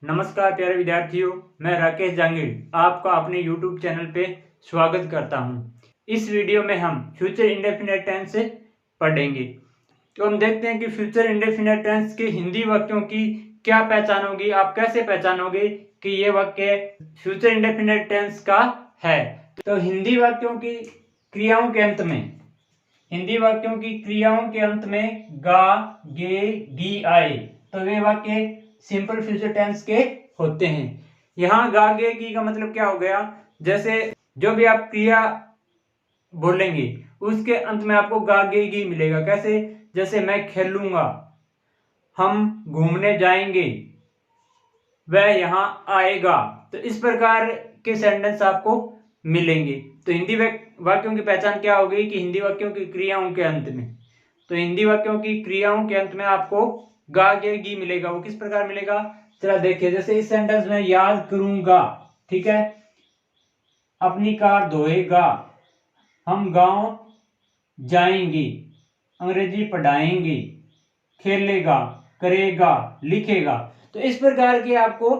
नमस्कार प्यारे विद्यार्थियों, मैं राकेश जांगिड़ आपका अपने YouTube चैनल पे स्वागत करता हूँ। इस वीडियो में हम फ्यूचर इंडेफिनिट टेंस से पढ़ेंगे। तो हम देखते हैं कि फ्यूचर इंडेफिनिट टेंस के हिंदी वाक्यों की क्या पहचान होगी। आप कैसे पहचानोगे कि ये वाक्य फ्यूचर इंडेफिनिट टेंस का है। तो हिंदी वाक्यों की क्रियाओं के अंत में गा, गे, गी आए तो वे वाक्य सिंपल फ्यूचर टेंस के होते हैं। यहाँ गा, गे, गी का मतलब क्या हो गया, जैसे जो भी आप क्रिया बोलेंगे उसके अंत में आपको गा, गे, गी मिलेगा। कैसे? जैसे मैं खेलूंगा, हम घूमने जाएंगे, वह यहाँ आएगा। तो इस प्रकार के सेंटेंस आपको मिलेंगे। तो हिंदी वाक्यों की पहचान क्या होगी कि हिंदी वाक्यों की क्रियाओं के अंत में, तो हिंदी वाक्यों की क्रियाओं के अंत में आपको गा, गे, गी मिलेगा। वो किस प्रकार मिलेगा, चला देखिए। जैसे इस सेंटेंस में याद करूंगा, ठीक है, अपनी कार धोएगा, हम गांव जाएंगे, अंग्रेजी पढ़ाएंगे, खेलेगा, करेगा, लिखेगा। तो इस प्रकार के आपको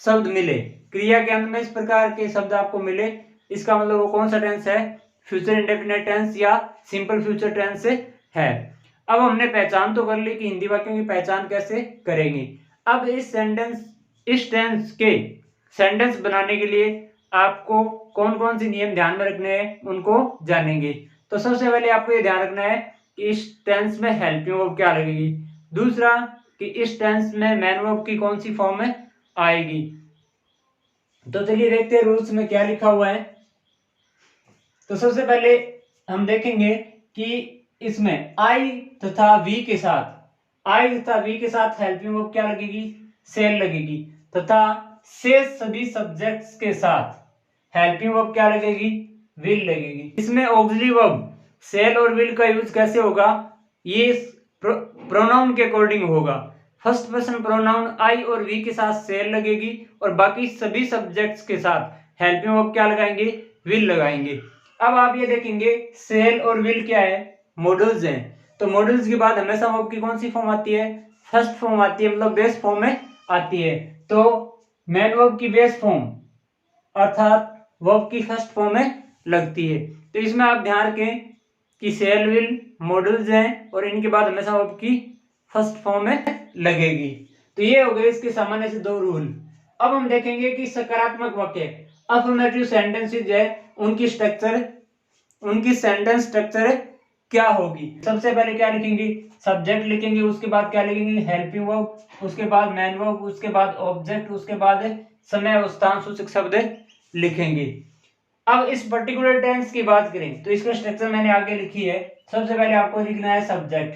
शब्द मिले, क्रिया के अंत में इस प्रकार के शब्द आपको मिले। इसका मतलब वो कौन सा टेंस है, फ्यूचर इंडेफिनिट टेंस या सिंपल फ्यूचर टेंस है। अब हमने पहचान तो कर ली कि हिंदी वाक्यों की पहचान कैसे करेंगे। अब इस टेंस के सेंटेंस बनाने के लिए आपको कौन कौन से नियम ध्यान में रखने हैं उनको जानेंगे। तो सबसे पहले आपको ये ध्यान रखना है कि इस टेंस में हेल्पिंग वर्ब क्या लगेगी। दूसरा कि इस टेंस में मेन वर्ब की कौन सी फॉर्म में आएगी। तो चलिए देखते हैं रूल्स में क्या लिखा हुआ है। तो सबसे पहले हम देखेंगे कि इसमें आई तथा वी के साथ हेल्पिंग वर्ब क्या लगेगी, सेल लगेगी। तथा शेष सभी सब्जेक्ट्स के साथ हेल्पिंग वर्ब क्या लगेगी, विल लगेगी। इसमें ऑक्सिलरी वर्ब सेल और विल का यूज कैसे होगा, ये प्रोनाउन के अकॉर्डिंग होगा। फर्स्ट पर्सन प्रोनाउन आई और वी के साथ सेल लगेगी और बाकी सभी सब्जेक्ट्स के साथ हेल्पिंग वर्ब क्या लगाएंगे, विल लगाएंगे। अब आप ये देखेंगे सेल और विल क्या है, मॉडल्स हैं। तो मॉडल्स के बाद हमेशा वर्ब की कौन सी फॉर्म आती है, फर्स्ट फॉर्म आती है, मतलब बेस फॉर्म में आती है। तो मेन वर्ब की बेस फॉर्म अर्थात वर्ब की फर्स्ट फॉर्म में लगती है। तो इसमें आप ध्यान रखें कि सेल विल मॉडल्स हैं और इनके बाद हमेशा वर्ब की फर्स्ट फॉर्म में लगेगी। तो ये हो गए इसके सामान्य से दो रूल। अब हम देखेंगे कि सकारात्मक वाक्य अफर्मेटिव सेंटेंसेस है, उनकी सेंटेंस स्ट्रक्चर क्या होगी। सबसे पहले क्या लिखेंगे, सब्जेक्ट लिखेंगे, उसके बाद क्या लिखेंगे, हेल्पिंग वर्ब, उसके बाद मेन वर्ब, उसके बाद ऑब्जेक्ट, उसके बाद समय और स्थान सूचक शब्द लिखेंगे। अब इस पर्टिकुलर टेंस की बात करें तो इसका स्ट्रक्चर मैंने आगे लिखी है। सबसे पहले आपको लिखना है सब्जेक्ट,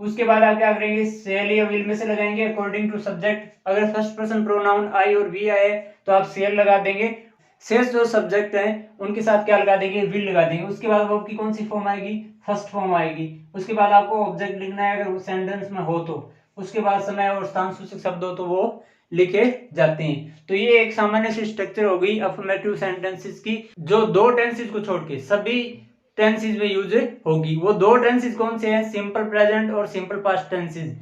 उसके बाद आप क्या करेंगे, सेल या विल में से लगाएंगे अकॉर्डिंग टू सब्जेक्ट। अगर फर्स्ट पर्सन प्रोनाउन आई और वी आए तो आप सेल लगा देंगे। शेष जो सब्जेक्ट हैं उनके साथ क्या लगा देंगे, विल लगा देंगे। उसके बाद वर्ब की कौन सी फॉर्म आएगी, फर्स्ट फॉर्म आएगी। उसके बाद आपको ऑब्जेक्ट लिखना है अगर सेंटेंस में हो तो। उसके बाद समय और स्थान सूचक शब्द हो तो वो लिखे जाते हैं। तो ये एक सामान्य सी स्ट्रक्चर हो गई अफर्मेटिव सेंटेंसेस की, जो दो टेंसेस को छोड़ के सभी टेंसेस में यूज होगी। वो दो टेंसेस कौन से हैं, सिंपल प्रेजेंट और सिंपल पास्ट टेंसेस।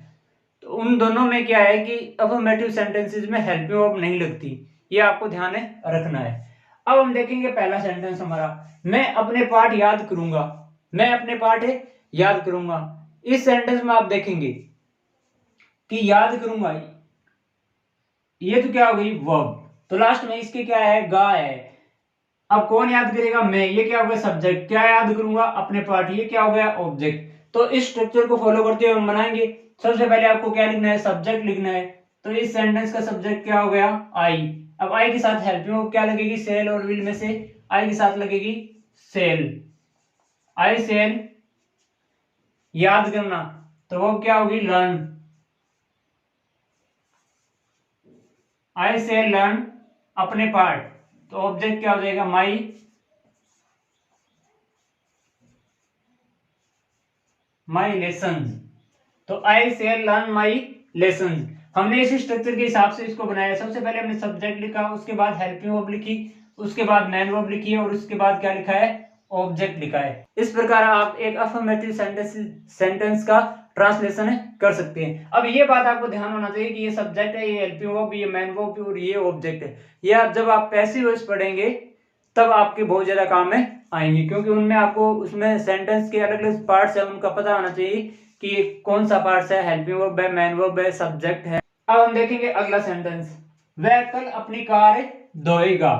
तो उन दोनों में क्या है कि अफर्मेटिव सेंटेंसेस में हेल्पिंग वर्ब नहीं लगती, ये आपको ध्यान रखना है। अब हम देखेंगे पहला सेंटेंस हमारा, मैं अपने पाठ याद करूंगा। इस सेंटेंस में आप देखेंगे कि याद करूंगा, ये तो क्या हो गई वर्ब। तो लास्ट में इसके क्या है, गा है। अब कौन याद करेगा, मैं, ये क्या हो गया सब्जेक्ट। क्या याद करूंगा, अपने पार्ट, ये क्या हो गया ऑब्जेक्ट। तो इस स्ट्रक्चर को फॉलो करते हुए हम बनाएंगे। सबसे पहले आपको क्या लिखना है, सब्जेक्ट लिखना है। तो इस सेंटेंस का सब्जेक्ट क्या हो गया, आई। अब आई के साथ हेल्पिंग वर्ब क्या लगेगी, सेल और विल में से आई के साथ लगेगी सेल। आई सेल याद करना, तो वो क्या होगी, लर्न। आई सेल लर्न अपने पार्ट, तो ऑब्जेक्ट क्या हो जाएगा, माई लेसन्स। तो I share learn my lessons. हमने इसी स्ट्रक्चर के हिसाब से इसको बनाया। सबसे पहले हमने सब्जेक्ट लिखा, उसके बाद हेल्पिंग वर्ब लिखी, उसके बाद मेन वर्ब लिखी है और उसके बाद क्या लिखा है, ऑब्जेक्ट लिखा है। इस प्रकार आप एक अफर्मेटिव सेंटेंस का ट्रांसलेशन कर सकते हैं। अब ये बात आपको ध्यान होना चाहिए कि ये सब्जेक्ट है, ये हेल्पिंग वर्ब, ये मेन वर्ब और ये ऑब्जेक्ट है। ये आप जब आप पैसिव वॉइस पढ़ेंगे तब आपके बहुत ज्यादा काम में आएंगे, क्योंकि उनमें आपको उसमें सेंटेंस के अलग अलग पार्ट्स है उनका पता होना चाहिए कि कौन सा पार्ट है, हेल्पिंग वर्ब है, मेन वर्ब है, सब्जेक्ट है। अब हम देखेंगे अगला सेंटेंस, वह कल अपनी कार धोएगा।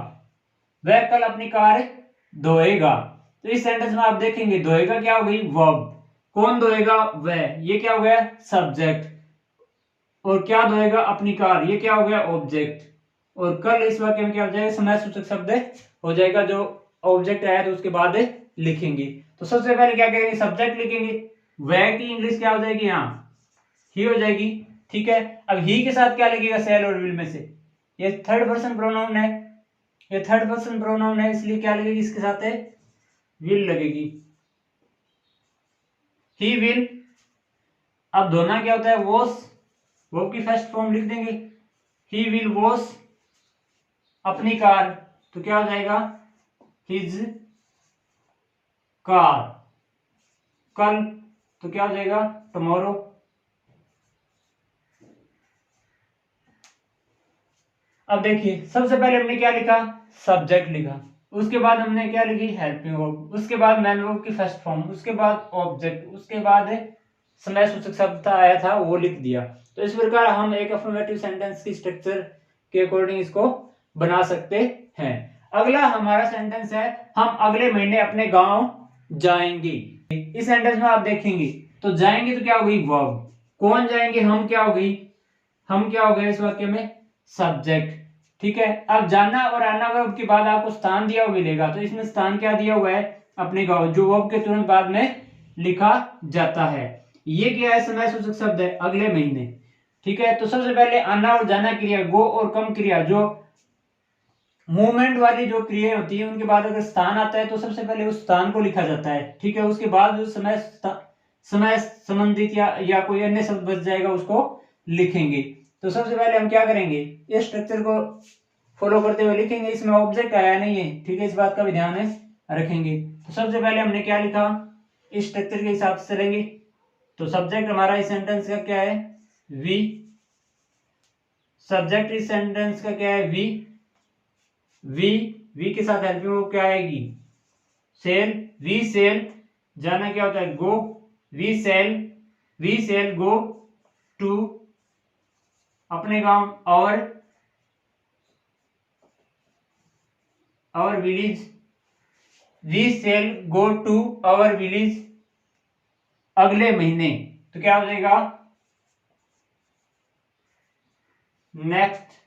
वह कल अपनी कार धोएगा। तो इस सेंटेंस में आप देखेंगे धोएगा क्या हो गई, वर्ब। कौन धोएगा, वह, ये क्या हो गया, सब्जेक्ट। और क्या धोएगा, अपनी कार, ये क्या हो गया, ऑब्जेक्ट। और कल इस वाक्य में क्या हो जाएगा, समय सूचक शब्द हो जाएगा। जो ऑब्जेक्ट आया तो उसके बाद लिखेंगे। तो सबसे पहले क्या करेंगे, सब्जेक्ट लिखेंगे। वह की इंग्लिश क्या हो जाएगी, यहाँ ही हो जाएगी। ठीक है, अब ही के साथ क्या लगेगा, सेल और विल में से। ये थर्ड पर्सन प्रोनाउन है, ये थर्ड पर्सन प्रोनाउन है, इसलिए क्या लगेगी, इसके साथ है विल लगेगी, ही विल। अब धोना क्या होता है, वॉश, वो की फर्स्ट फॉर्म लिख देंगे, ही विल वॉश अपनी कार। तो क्या हो जाएगा, हिज कार। कल तो क्या हो जाएगा, टुमारो। अब देखिए सबसे पहले हमने क्या लिखा, सब्जेक्ट लिखा, उसके बाद हमने क्या लिखी, हेल्पिंग वर्ब, उसके बाद मैन वर्ब की फर्स्ट फॉर्म, उसके बाद ऑब्जेक्ट, उसके बाद समय सूचक शब्द आया था वो लिख दिया। तो इस प्रकार हम एक अफर्मेटिव सेंटेंस की स्ट्रक्चर के अकॉर्डिंग इसको बना सकते हैं। अगला हमारा सेंटेंस है, हम अगले महीने अपने गांव जाएंगे। इस सेंटेंस में आप देखेंगे तो जाएंगे तो क्या हो गई, वर्ब। कौन जाएंगे, हम क्या हो गई, हम क्या हो गए इस वाक्य में, सब्जेक्ट। ठीक है, अब जाना और आना वर्ब के बाद आपको स्थान दिया हुआ मिलेगा। तो इसमें स्थान क्या दिया हुआ है, अपने गांव, जो वर्ब के तुरंत बाद में लिखा जाता है। ये क्या है, समय सूचक शब्द है, अगले महीने। ठीक है, तो सबसे पहले आना और जाना क्रिया, गो और कम क्रिया, जो मूवमेंट वाली जो क्रिया होती है उनके बाद अगर स्थान आता है तो सबसे पहले उस स्थान को लिखा जाता है। ठीक है, उसके बाद जो समय संबंधित या कोई अन्य शब्द बच जाएगा उसको लिखेंगे। तो सबसे पहले हम क्या करेंगे, इस स्ट्रक्चर को फॉलो करते हुए लिखेंगे। इसमें ऑब्जेक्ट आया नहीं है, ठीक है, इस बात का भी ध्यान रखेंगे। तो सबसे पहले हमने क्या लिखा, इस स्ट्रक्चर के हिसाब से चलेंगे। तो सब्जेक्ट हमारा इस सेंटेंस का क्या है, वी। सब्जेक्ट इस सेंटेंस का क्या है, वी। वी के साथ हेल्पिंग वर्ब क्या आएगी, सेल। वी सेल, जाना क्या होता है, go. We shall go to अपने गांव, और village. We shall go to our village अगले महीने। तो क्या हो जाएगा, next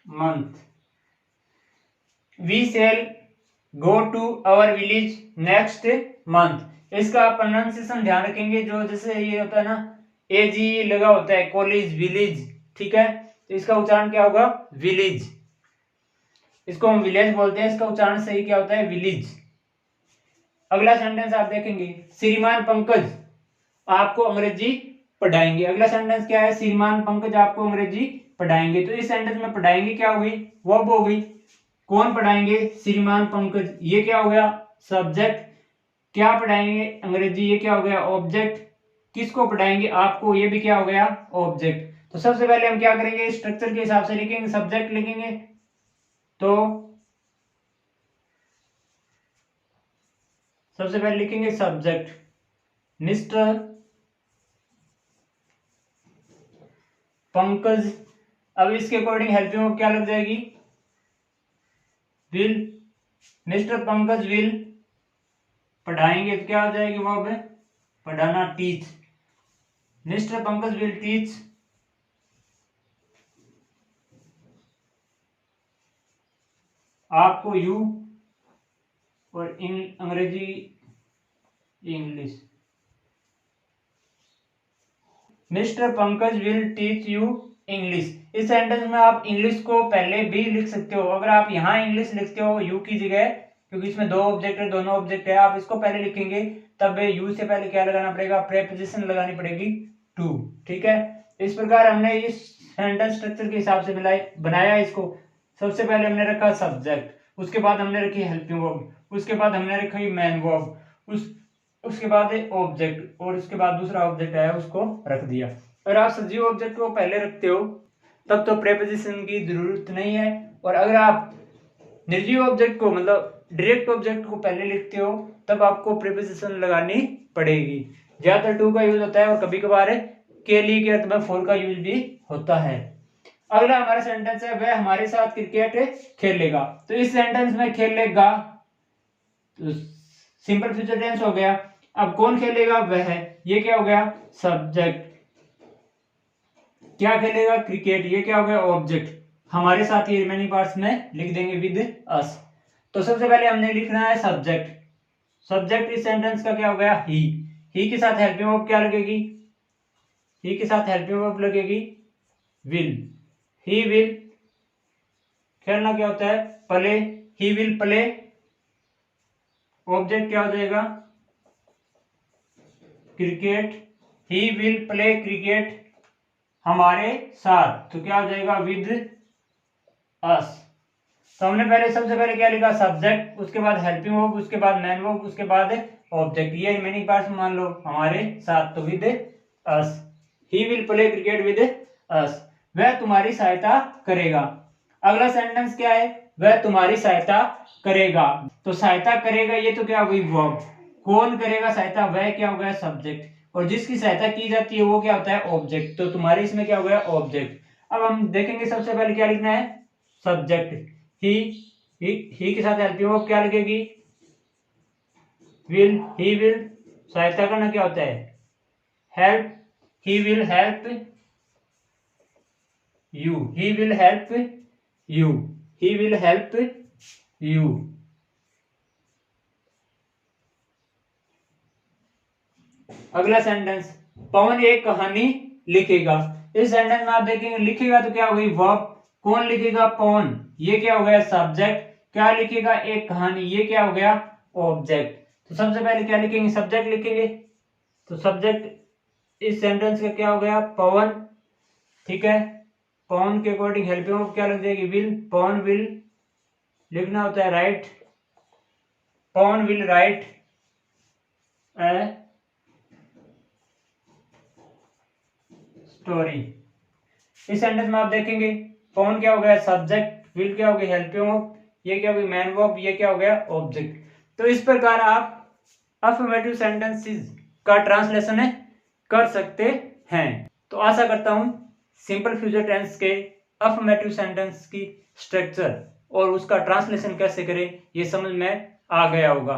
month. We shall go to our village next month. इसका प्रोनाउंसिएशन ध्यान रखेंगे, जो जैसे ये होता है ना, एजी लगा होता है, कॉलेज, विलेज। ठीक है, तो इसका उच्चारण क्या होगा, विलेज। इसको हम विलेज बोलते हैं, इसका उच्चारण सही क्या होता है, विलेज। अगला सेंटेंस आप देखेंगे, श्रीमान पंकज आपको अंग्रेजी पढ़ाएंगे। अगला सेंटेंस क्या है, श्रीमान पंकज आपको अंग्रेजी पढ़ाएंगे। तो इस सेंटेंस में पढ़ाएंगे क्या हो गई, वर्ब हो गई। कौन पढ़ाएंगे, श्रीमान पंकज, ये क्या हो गया, सब्जेक्ट। क्या पढ़ाएंगे, अंग्रेजी, ये क्या हो गया, ऑब्जेक्ट। किसको पढ़ाएंगे, आपको, ये भी क्या हो गया, ऑब्जेक्ट। तो सबसे पहले हम क्या करेंगे, स्ट्रक्चर के हिसाब से लिखेंगे, सब्जेक्ट लिखेंगे। तो सबसे पहले लिखेंगे सब्जेक्ट, मिस्टर पंकज। अब इसके अकॉर्डिंग हेल्पिंग वर्ब क्या लग जाएगी, विल। मिस्टर पंकज विल पढ़ाएंगे, तो क्या हो जाएगी वर्ब, पढ़ाना, teach. Mister Pankaj will teach आपको, यू, और अंग्रेजी, English. Mister Pankaj will teach you English. इस सेंटेंस में आप इंग्लिश को पहले भी लिख सकते हो। अगर आप यहाँ इंग्लिश लिखते हो यू की जगह, क्योंकि इसमें दो ऑब्जेक्ट है, दोनों ऑब्जेक्ट है, आप इसको पहले लिखेंगे, तब यू से पहले क्या लगाना पड़ेगा, प्रेपोजिशन लगानी पड़ेगी, टू। ठीक है, इस प्रकार हमने इस सेंटेंस स्ट्रक्चर के हिसाब से बनाया इसको। सबसे पहले हमने रखा सब्जेक्ट, उसके बाद हमने रखी हेल्पिंग वर्ब, उसके बाद हमने रखी मेन वर्ब, उसके बाद ऑब्जेक्ट, और उसके बाद दूसरा ऑब्जेक्ट आया उसको रख दिया। अगर आप सजीव ऑब्जेक्ट को पहले रखते हो तब तो प्रीपोजिशन की जरूरत नहीं है, और अगर आप निर्जीव ऑब्जेक्ट को मतलब डायरेक्ट ऑब्जेक्ट को पहले लिखते हो तब आपको प्रीपोजिशन लगानी पड़ेगी। ज्यादातर टू का यूज होता है और कभी कभार के लिए के अर्थ में फॉर का यूज भी होता है। अगला हमारा सेंटेंस है वह हमारे साथ क्रिकेट खेलेगा। तो इस सेंटेंस में खेलेगा तो सिंपल फ्यूचर टेंस हो गया। अब कौन खेलेगा, वह, ये क्या हो गया, सब्जेक्ट। क्या खेलेगा, क्रिकेट, ये क्या हो गया, ऑब्जेक्ट। हमारे साथ ये रिमेनिंग पार्ट्स में लिख देंगे विद अस। तो सबसे पहले हमने लिखना है सब्जेक्ट। सब्जेक्ट इस सेंटेंस का क्या हो गया, ही के साथ हेल्पिंग वर्ब क्या लगेगी, ही के साथ हेल्पिंग वर्ब लगेगी विल। ही विल, खेलना क्या होता है, play, he will play. Object क्या हो जाएगा, cricket, he will play cricket हमारे साथ, तो क्या हो जाएगा विद अस। तो हमने पहले सबसे पहले क्या लिखा, सब्जेक्ट, उसके बाद हेल्पिंग वर्ब, उसके बाद मैन वर्ब, उसके बाद ऑब्जेक्ट। ये रिमेनिंग पार्ट्स मान लो हमारे साथ, तो with us. He will play cricket with us, वह तुम्हारी सहायता करेगा। अगला सेंटेंस क्या है, वह तुम्हारी सहायता करेगा। तो सहायता करेगा ये तो क्या हुई वर्ब, कौन करेगा सहायता, वह क्या हो गया सब्जेक्ट, और जिसकी सहायता की जाती है वो क्या होता है ऑब्जेक्ट। तो तुम्हारे इसमें क्या हो गया ऑब्जेक्ट। अब हम देखेंगे सबसे पहले क्या लिखना है, सब्जेक्ट, ही के साथ हेल्पिंग वर्ब क्या लगेगी, विल, ही विल, सहायता करना क्या होता है help, he will help you, he will help you, he will help you. अगला सेंटेंस, पवन एक कहानी लिखेगा। इस सेंटेंस में आप देखेंगे लिखेगा तो क्या हो गई वर्ब, कौन लिखेगा, पवन, ये क्या हो गया सब्जेक्ट, क्या लिखेगा एक कहानी, ये क्या हो गया ऑब्जेक्ट। तो सबसे पहले क्या लिखेंगे, सब्जेक्ट लिखेंगे। तो सब्जेक्ट इस सेंटेंस का क्या हो गया पवन, ठीक है। पवन के अकॉर्डिंग हेल्पिंग वर्ब क्या लग जाएगी विल, पवन विल लिखना होता है right, Pawan will write a story. इस सेंटेंस में आप देखेंगे पवन क्या हो गया सब्जेक्ट, विल क्या हो गया हेल्पिंग वर्ब, ये क्या हो गया मैन वर्ब, ये क्या हो गया ऑब्जेक्ट। तो इस प्रकार आप अफर्मेटिव सेंटेंसेस का ट्रांसलेशन कर सकते हैं। तो आशा करता हूं सिंपल फ्यूचर टेंस के अफर्मेटिव सेंटेंस की स्ट्रक्चर और उसका ट्रांसलेशन कैसे करें ये समझ में आ गया होगा।